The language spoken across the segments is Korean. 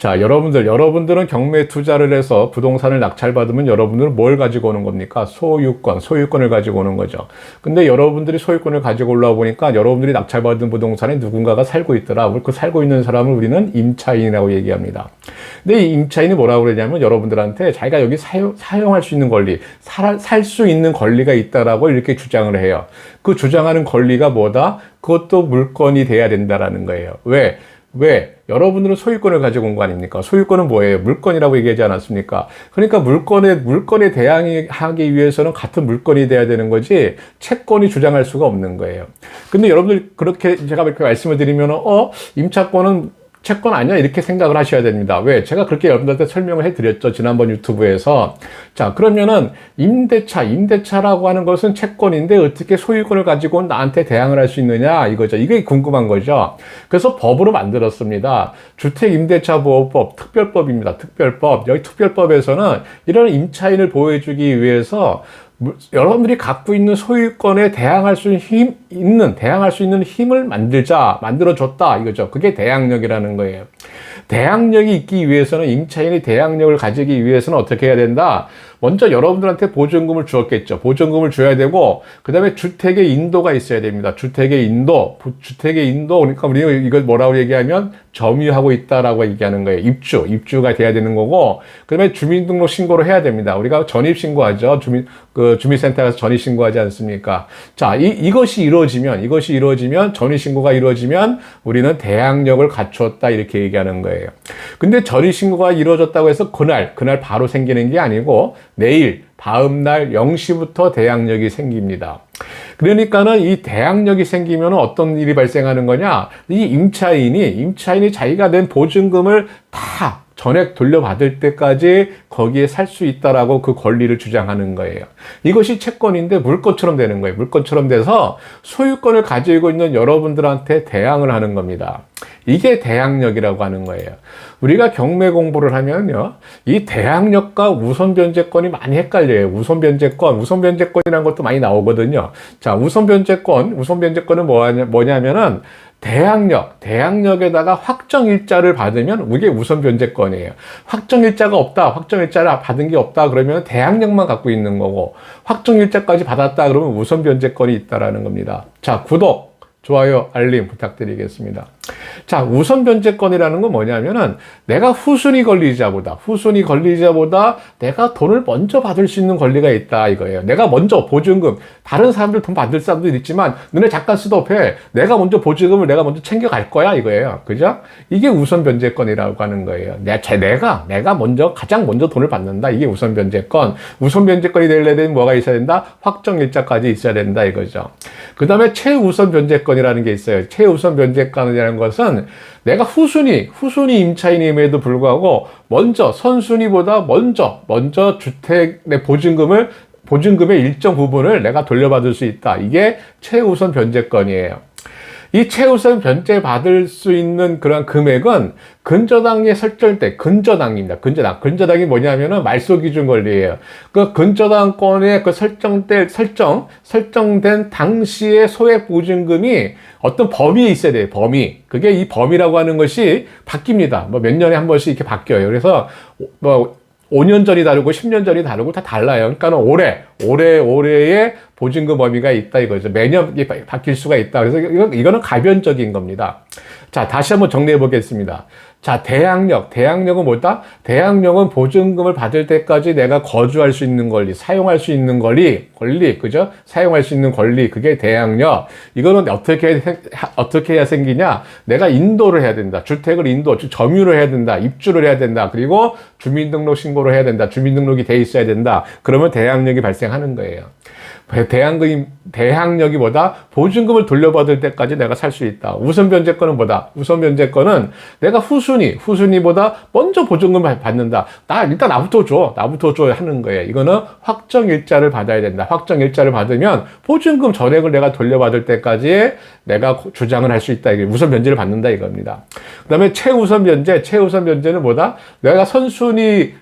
자, 여러분들은 경매 투자를 해서 부동산을 낙찰받으면 여러분들은 뭘 가지고 오는 겁니까? 소유권을 가지고 오는 거죠. 근데 여러분들이 소유권을 가지고 올라와 보니까 여러분들이 낙찰받은 부동산에 누군가가 살고 있더라. 그 살고 있는 사람을 우리는 임차인이라고 얘기합니다. 근데 이 임차인이 뭐라고 그러냐면 여러분들한테 자기가 여기 사용할 수 있는 권리, 살 수 있는 권리가 있다라고 이렇게 주장을 해요. 그 주장하는 권리가 뭐다? 그것도 물건이 돼야 된다라는 거예요. 왜? 여러분들은 소유권을 가지고 온 거 아닙니까? 소유권은 뭐예요? 물건이라고 얘기하지 않았습니까? 그러니까 물건에 대항하기 위해서는 같은 물건이 돼야 되는 거지, 채권이 주장할 수가 없는 거예요. 근데 여러분들 그렇게 제가 이렇게 말씀을 드리면, 임차권은 채권 아니야? 이렇게 생각을 하셔야 됩니다. 왜? 제가 그렇게 여러분들한테 설명을 해드렸죠. 지난번 유튜브에서. 자, 그러면은 임대차라고 하는 것은 채권인데 어떻게 소유권을 가지고 나한테 대항을 할 수 있느냐? 이거죠. 이게 궁금한 거죠. 그래서 법으로 만들었습니다. 주택임대차보호법, 특별법입니다. 특별법. 여기 특별법에서는 이런 임차인을 보호해주기 위해서 여러분들이 갖고 있는 소유권에 대항할 수 있는 힘을 만들어줬다, 이거죠. 그게 대항력이라는 거예요. 대항력이 있기 위해서는, 임차인이 대항력을 가지기 위해서는 어떻게 해야 된다? 먼저 여러분들한테 보증금을 주었겠죠. 보증금을 줘야 되고, 그 다음에 주택의 인도가 있어야 됩니다. 주택의 인도, 그러니까 우리가 이걸 뭐라고 얘기하면 점유하고 있다라고 얘기하는 거예요. 입주가 돼야 되는 거고, 그 다음에 주민등록 신고를 해야 됩니다. 우리가 전입신고하죠. 주민센터 가서 전입신고하지 않습니까? 자, 이것이 이루어지면, 전입신고가 이루어지면 우리는 대항력을 갖추었다, 이렇게 얘기하는 거예요. 근데 전입신고가 이루어졌다고 해서 그날 바로 생기는 게 아니고, 내일, 다음날 0시부터 대항력이 생깁니다. 그러니까는 이 대항력이 생기면 어떤 일이 발생하는 거냐? 이 임차인이 자기가 낸 보증금을 다 전액 돌려받을 때까지 거기에 살 수 있다라고 그 권리를 주장하는 거예요. 이것이 채권인데 물건처럼 되는 거예요. 물건처럼 돼서 소유권을 가지고 있는 여러분들한테 대항을 하는 겁니다. 이게 대항력이라고 하는 거예요. 우리가 경매 공부를 하면요, 이 대항력과 우선변제권이 많이 헷갈려요. 우선변제권이라는 것도 많이 나오거든요. 자, 우선변제권은 뭐냐면은 대항력에다가 확정일자를 받으면 이게 우선변제권이에요. 확정일자가 없다, 확정일자를 받은 게 없다 그러면 대항력만 갖고 있는 거고, 확정일자까지 받았다 그러면 우선변제권이 있다라는 겁니다. 자, 구독, 좋아요, 알림 부탁드리겠습니다. 자, 우선변제권이라는 건 뭐냐면은 내가 후순위 권리자보다 내가 돈을 먼저 받을 수 있는 권리가 있다, 이거예요. 내가 먼저 보증금, 다른 사람들 돈 받을 사람도 있지만 너네 잠깐 스톱해. 내가 먼저 보증금을 내가 먼저 챙겨갈 거야, 이거예요. 그죠? 이게 우선변제권이라고 하는 거예요. 내가 가장 먼저 돈을 받는다. 이게 우선변제권. 우선변제권이 되려면 뭐가 있어야 된다? 확정일자까지 있어야 된다, 이거죠. 그 다음에 최우선변제권이라는 게 있어요. 최우선변제권이라는 것은 내가 후순위 임차인임에도 불구하고 선순위보다 먼저 주택 내 보증금의 일정 부분을 내가 돌려받을 수 있다. 이게 최우선 변제권이에요. 이 최우선 변제 받을 수 있는 그런 금액은 근저당에 설정될 근저당입니다. 근저당이 뭐냐면은 말소 기준 권리예요. 그 근저당권에 설정된 당시의 소액 보증금이 어떤 범위에 있어야 돼요. 그게 이 범위라고 하는 것이 바뀝니다. 몇 년에 한 번씩 이렇게 바뀌어요. 그래서 5년 전이 다르고 10년 전이 다르고 다 달라요. 그러니까 올해의 보증금 범위가 있다, 이거죠. 매년 바뀔 수가 있다. 그래서 이거는 가변적인 겁니다. 자, 다시 한번 정리해 보겠습니다. 자, 대항력은 뭐다? 대항력은 보증금을 받을 때까지 내가 거주할 수 있는 권리, 사용할 수 있는 권리, 그죠? 사용할 수 있는 권리, 그게 대항력. 이거는 어떻게 해야 생기냐? 내가 인도를 해야 된다. 주택을 점유를 해야 된다. 입주를 해야 된다. 그리고 주민등록 신고를 해야 된다. 주민등록이 돼 있어야 된다. 그러면 대항력이 발생하는 거예요. 대항력이 뭐다? 보증금을 돌려받을 때까지 내가 살 수 있다. 우선변제권은 뭐다? 우선변제권은 내가 후순위보다 먼저 보증금을 받는다. 일단 나부터 줘 하는 거예요. 이거는 확정일자를 받아야 된다. 확정일자를 받으면 보증금 전액을 내가 돌려받을 때까지 내가 주장을 할 수 있다. 이게 우선변제를 받는다, 이겁니다. 그 다음에 최우선변제는 뭐다? 내가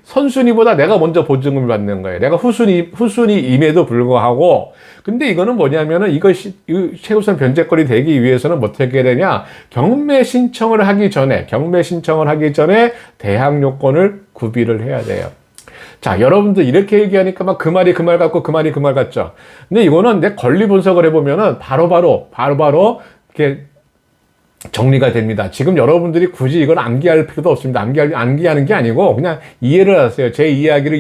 선순위보다 내가 먼저 보증금을 받는 거예요. 내가 후순위임에도 불구하고. 근데 이거는 뭐냐면은 이것이 최우선 변제권이 되기 위해서는 어떻게 해야 되냐? 경매 신청을 하기 전에 대항 요건을 구비를 해야 돼요. 자, 여러분들 이렇게 얘기하니까 막 그 말이 그 말 같고 그 말이 그 말 같죠. 근데 이거는 내 권리 분석을 해보면은 바로바로 이렇게 정리가 됩니다. 지금 여러분들이 굳이 이걸 암기할 필요도 없습니다. 암기하는 게 아니고 그냥 이해를 하세요. 제 이야기를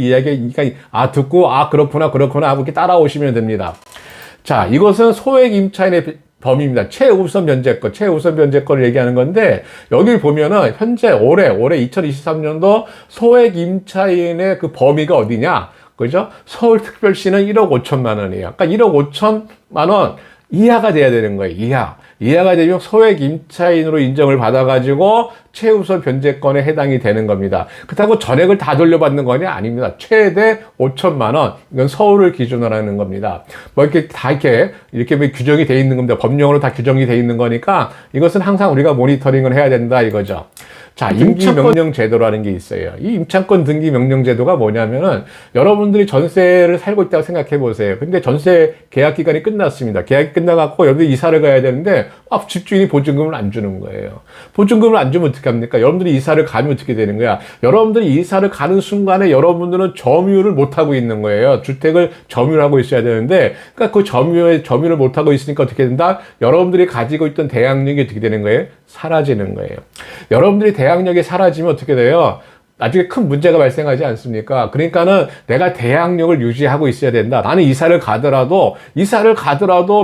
듣고 그렇구나 하고 이렇게 따라오시면 됩니다. 자, 이것은 소액 임차인의 범위입니다. 최우선 변제권을 얘기하는 건데, 여기 보면은, 현재 올해 2023년도 소액 임차인의 그 범위가 어디냐? 그죠? 서울특별시는 1억 5천만 원이에요. 그러니까 1억 5천만 원 이하가 돼야 되는 거예요. 이하가 되면 소액 임차인으로 인정을 받아가지고 최우선 변제권에 해당이 되는 겁니다. 그렇다고 전액을 다 돌려받는 거냐? 아닙니다. 최대 5천만 원. 이건 서울을 기준으로 하는 겁니다. 뭐 이렇게 다 이렇게 규정이 돼 있는 겁니다. 법령으로 다 규정이 돼 있는 거니까 이것은 항상 우리가 모니터링을 해야 된다 이거죠. 자, 임차권 제도라는 게 있어요. 이 임차권 등기 명령 제도가 뭐냐면은 여러분들이 전세를 살고 있다고 생각해 보세요. 근데 전세 계약 기간이 끝났습니다. 계약이 끝나갖고 여러분들이 이사를 가야 되는데 집주인이 보증금을 안 주는 거예요. 보증금을 안 주면 어떻게 합니까? 여러분들이 이사를 가면 어떻게 되는 거야? 여러분들이 이사를 가는 순간에 여러분들은 점유를 못 하고 있는 거예요. 주택을 점유를 하고 있어야 되는데, 그러니까 그 점유를 못 하고 있으니까 어떻게 된다? 여러분들이 가지고 있던 대항력이 어떻게 되는 거예요? 사라지는 거예요. 여러분들이 대항력이 사라지면 어떻게 돼요? 나중에 큰 문제가 발생하지 않습니까? 그러니까는 내가 대항력을 유지하고 있어야 된다. 나는 이사를 가더라도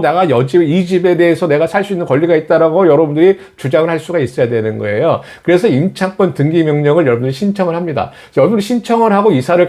내가 이 집에 대해서 내가 살 수 있는 권리가 있다라고 여러분들이 주장을 할 수가 있어야 되는 거예요. 그래서 임차권 등기 명령을 여러분들이 신청을 합니다. 여러분들이 신청을 하고 이사를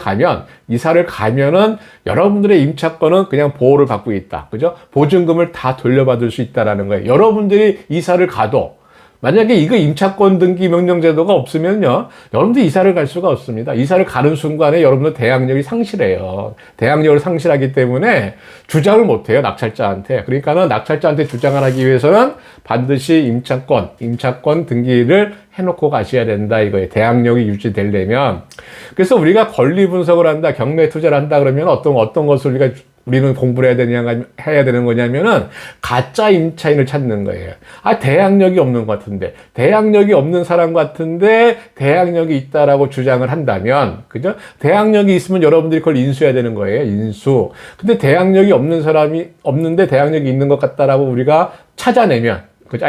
가면은 여러분들의 임차권은 그냥 보호를 받고 있다. 그죠? 보증금을 다 돌려받을 수 있다라는 거예요. 여러분들이 이사를 가도 만약에 이거 임차권 등기 명령 제도가 없으면요, 여러분들 이사를 갈 수가 없습니다. 이사를 가는 순간에 여러분들 대항력이 상실해요. 대항력을 상실하기 때문에 주장을 못 해요, 낙찰자한테. 그러니까는 낙찰자한테 주장을 하기 위해서는 반드시 임차권 등기를 해놓고 가셔야 된다 이거예요. 대항력이 유지되려면. 그래서 우리가 권리 분석을 한다, 경매 투자를 한다 그러면 어떤 것을 우리는 공부를 해야 되는 거냐면은, 가짜 임차인을 찾는 거예요. 대항력이 없는 것 같은데, 대항력이 없는 사람 같은데, 대항력이 있다라고 주장을 한다면, 그죠? 대항력이 있으면 여러분들이 그걸 인수해야 되는 거예요. 인수. 근데 대항력이 없는 사람이 없는데 대항력이 있는 것 같다라고 우리가 찾아내면, 그죠?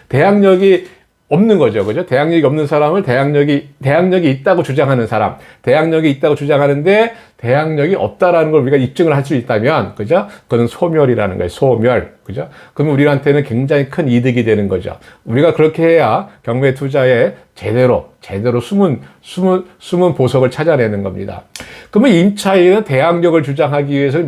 대항력이 없는 거죠. 그죠? 대항력이 없는 사람을 대항력이 있다고 주장하는 사람, 대항력이 있다고 주장하는데 대항력이 없다라는 걸 우리가 입증을 할 수 있다면, 그죠? 그건 소멸이라는 거예요. 소멸. 그죠? 그러면 우리한테는 굉장히 큰 이득이 되는 거죠. 우리가 그렇게 해야 경매 투자에 제대로 숨은 보석을 찾아내는 겁니다. 그러면 임차인은 대항력을 주장하기 위해서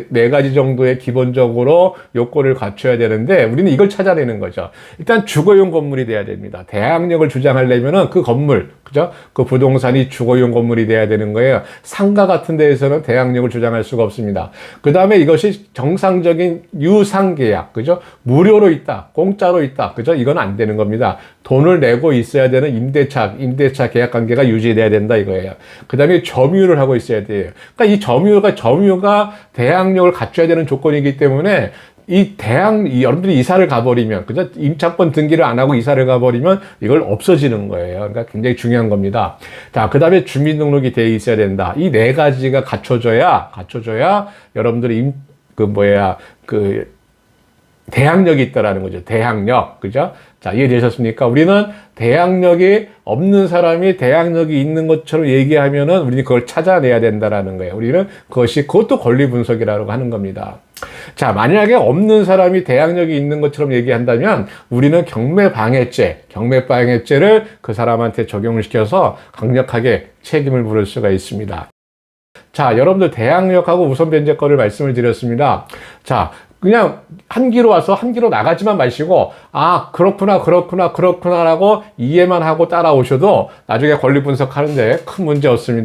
네 가지 정도의 기본적으로 요건을 갖춰야 되는데, 우리는 이걸 찾아내는 거죠. 일단 주거용 건물이 돼야 됩니다. 대항력을 주장하려면은 그 건물, 그죠? 그 부동산이 주거용 건물이 돼야 되는 거예요. 상가 같은 데에서는 대항력을 주장할 수가 없습니다. 그 다음에 이것이 정상적인 유상계약, 그죠? 무료로 있다, 공짜로 있다, 그죠? 이건 안 되는 겁니다. 돈을 내고 있어야 되는 임대차 계약 관계가 유지돼야 된다 이거예요. 그 다음에 점유를 하고 있어야 돼요. 그러니까 이 점유가 대항력을 갖춰야 되는 조건이기 때문에 여러분들이 이사를 가버리면, 그죠? 임차권 등기를 안 하고 이사를 가버리면 이걸 없어지는 거예요. 그러니까 굉장히 중요한 겁니다. 자, 그 다음에 주민등록이 돼 있어야 된다. 이 네 가지가 갖춰져야 여러분들이 대항력이 있다라는 거죠. 대항력. 그죠? 자, 이해되셨습니까? 우리는 대항력이 없는 사람이 대항력이 있는 것처럼 얘기하면은 우리는 그걸 찾아내야 된다라는 거예요. 우리는 그것도 권리 분석이라고 하는 겁니다. 자, 만약에 없는 사람이 대항력이 있는 것처럼 얘기한다면 우리는 경매방해죄를 그 사람한테 적용을 시켜서 강력하게 책임을 물을 수가 있습니다. 자, 여러분들 대항력하고 우선 변제권을 말씀을 드렸습니다. 자, 그냥 한 귀로 와서 한 귀로 나가지만 마시고, 그렇구나라고 이해만 하고 따라오셔도 나중에 권리 분석하는데 큰 문제 없습니다.